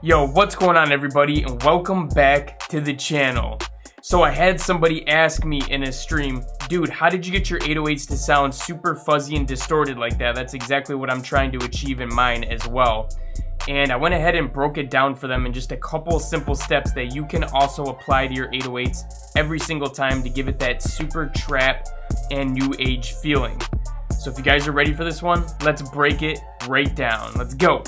Yo, what's going on everybody, and welcome back to the channel. So I had somebody ask me in a stream, dude, how did you get your 808s to sound super fuzzy and distorted like that? That's exactly what I'm trying to achieve in mine as well. And I went ahead and broke it down for them in just a couple simple steps that you can also apply to your 808s every single time to give it that super trap and new age feeling. So if you guys are ready for this one, let's break it right down. Let's go.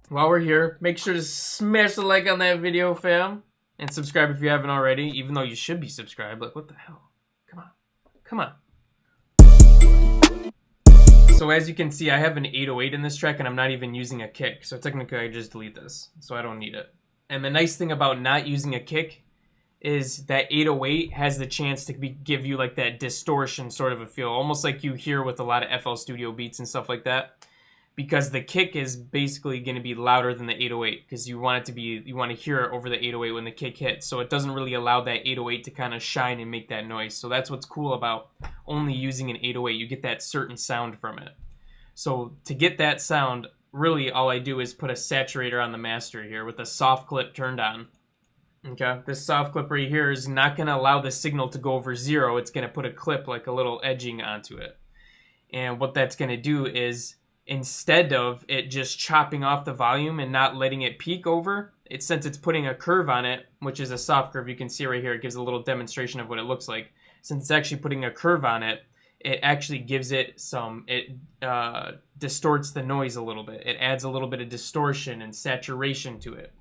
While we're here, make sure to smash the like on that video, fam. And subscribe if you haven't already, even though you should be subscribed. Like, what the hell? Come on. Come on. So as you can see, I have an 808 in this track, and I'm not even using a kick. So technically, I just delete this. So I don't need it. And the nice thing about not using a kick is that 808 has the chance to give you like that distortion sort of a feel. Almost like you hear with a lot of FL Studio beats and stuff like that. Because the kick is basically going to be louder than the 808, because you want to hear it over the 808 when the kick hits. So it doesn't really allow that 808 to kind of shine and make that noise. So that's what's cool about only using an 808. You get that certain sound from it. So to get that sound, really all I do is put a saturator on the master here with a soft clip turned on. Okay, this soft clip right here is not going to allow the signal to go over 0. It's going to put a clip, like a little edging onto it. And what that's going to do is, instead of it just chopping off the volume and not letting it peak over, since it's putting a curve on it, which is a soft curve, you can see right here, it gives a little demonstration of what it looks like. Since it's actually putting a curve on it, it actually gives it distorts the noise a little bit. It adds a little bit of distortion and saturation to it.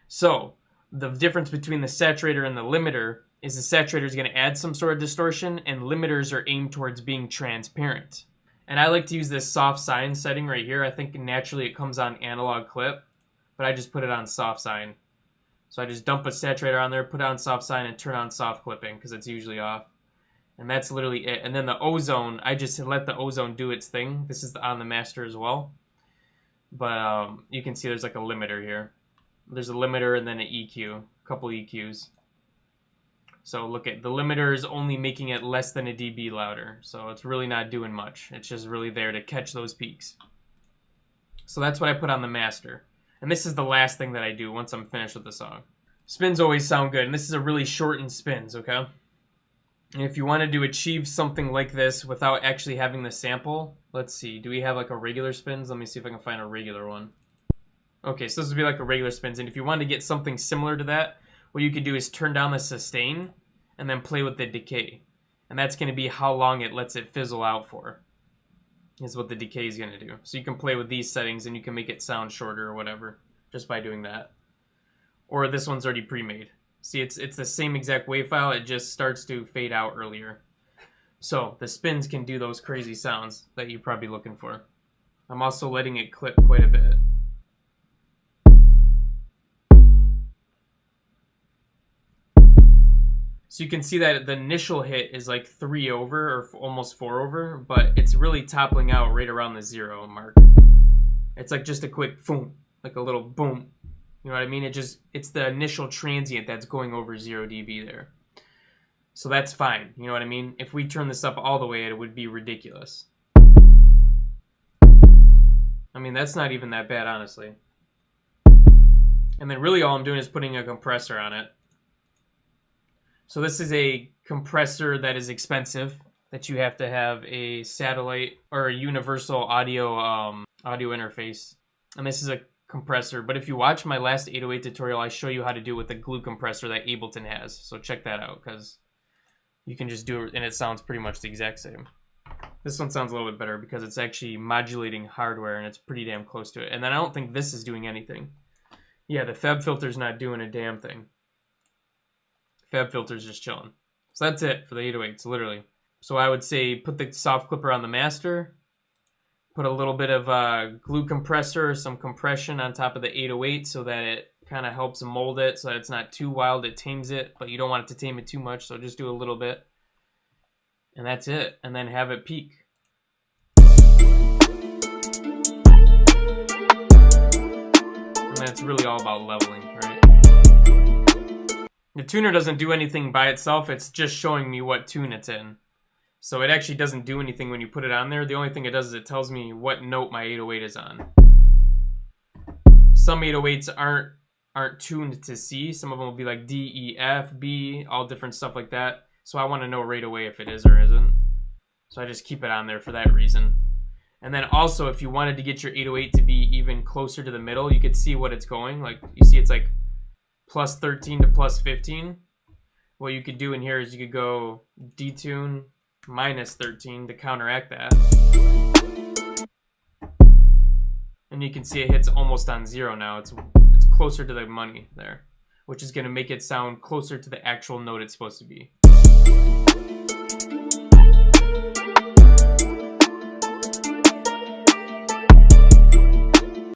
So the difference between the saturator and the limiter is the saturator is going to add some sort of distortion, and limiters are aimed towards being transparent. And I like to use this soft sine setting right here. I think naturally it comes on analog clip, but I just put it on soft sine. So I just dump a saturator on there, put it on soft sine, and turn on soft clipping because it's usually off. And that's literally it. And then the ozone, I just let the ozone do its thing. This is on the master as well. But you can see there's like a limiter here. There's a limiter and then an EQ, a couple EQs. So look at the limiter is only making it less than a dB louder. So it's really not doing much. It's just really there to catch those peaks. So that's what I put on the master. And this is the last thing that I do once I'm finished with the song. Spins always sound good. And this is a really shortened spins, okay? And if you wanted to achieve something like this without actually having the sample, let's see. Do we have like a regular spins? Let me see if I can find a regular one. Okay, so this would be like a regular spins. And if you wanted to get something similar to that, what you could do is turn down the sustain and then play with the decay. And that's going to be how long it lets it fizzle out for, is what the decay is going to do. So you can play with these settings and you can make it sound shorter or whatever just by doing that. Or this one's already pre-made. See, it's the same exact wave file, it just starts to fade out earlier. So the spins can do those crazy sounds that you're probably looking for. I'm also letting it clip quite a bit. So you can see that the initial hit is like 3 over or almost 4 over, but it's really toppling out right around the 0 mark. It's like just a quick boom, like a little boom. You know what I mean? It's the initial transient that's going over 0 dB there. So that's fine. You know what I mean? If we turn this up all the way, it would be ridiculous. I mean, that's not even that bad, honestly. And then really all I'm doing is putting a compressor on it. So this is a compressor that is expensive, that you have to have a satellite or a universal audio interface. And this is a compressor. But if you watch my last 808 tutorial, I show you how to do it with the glue compressor that Ableton has. So check that out, because you can just do it and it sounds pretty much the exact same. This one sounds a little bit better because it's actually modulating hardware and it's pretty damn close to it. And then I don't think this is doing anything. Yeah, the Fab filter's not doing a damn thing. Fab filter's just chilling. So that's it for the 808s, literally. So I would say put the soft clipper on the master, put a little bit of glue compressor, some compression on top of the 808 so that it kind of helps mold it so that it's not too wild. It tames it, but you don't want it to tame it too much, so just do a little bit. And that's it. And then have it peak. And that's really all about leveling, right? The tuner doesn't do anything by itself, it's just showing me what tune it's in. So it actually doesn't do anything when you put it on there. The only thing it does is it tells me what note my 808 is on. Some 808s aren't tuned to C. Some of them will be like D, E, F, B, all different stuff like that. So I want to know right away if it is or isn't. So I just keep it on there for that reason. And then also, if you wanted to get your 808 to be even closer to the middle, you could see what it's going. Like, you see it's like plus 13 to plus 15. What you could do in here is you could go detune minus 13 to counteract that. And you can see it hits almost on 0 now. It's closer to the money there, which is going to make it sound closer to the actual note it's supposed to be.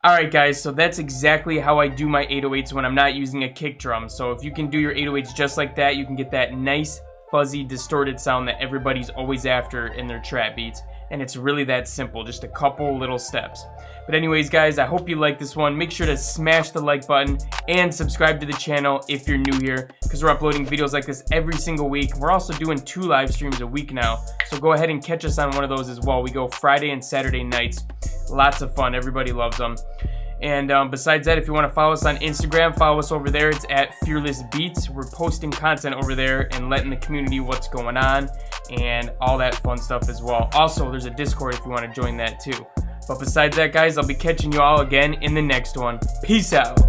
Alright guys, so that's exactly how I do my 808s when I'm not using a kick drum. So if you can do your 808s just like that, you can get that nice, fuzzy, distorted sound that everybody's always after in their trap beats. And it's really that simple, just a couple little steps. But anyways guys, I hope you like this one. Make sure to smash the like button and subscribe to the channel if you're new here, because we're uploading videos like this every single week. We're also doing 2 live streams a week now, so go ahead and catch us on one of those as well. We go Friday and Saturday nights. Lots of fun. Everybody loves them. And besides that, if you want to follow us on Instagram, follow us over there. It's at Fearless Beats. We're posting content over there and letting the community what's going on and all that fun stuff as well. Also, there's a Discord if you want to join that too. But besides that, guys, I'll be catching you all again in the next one. Peace out.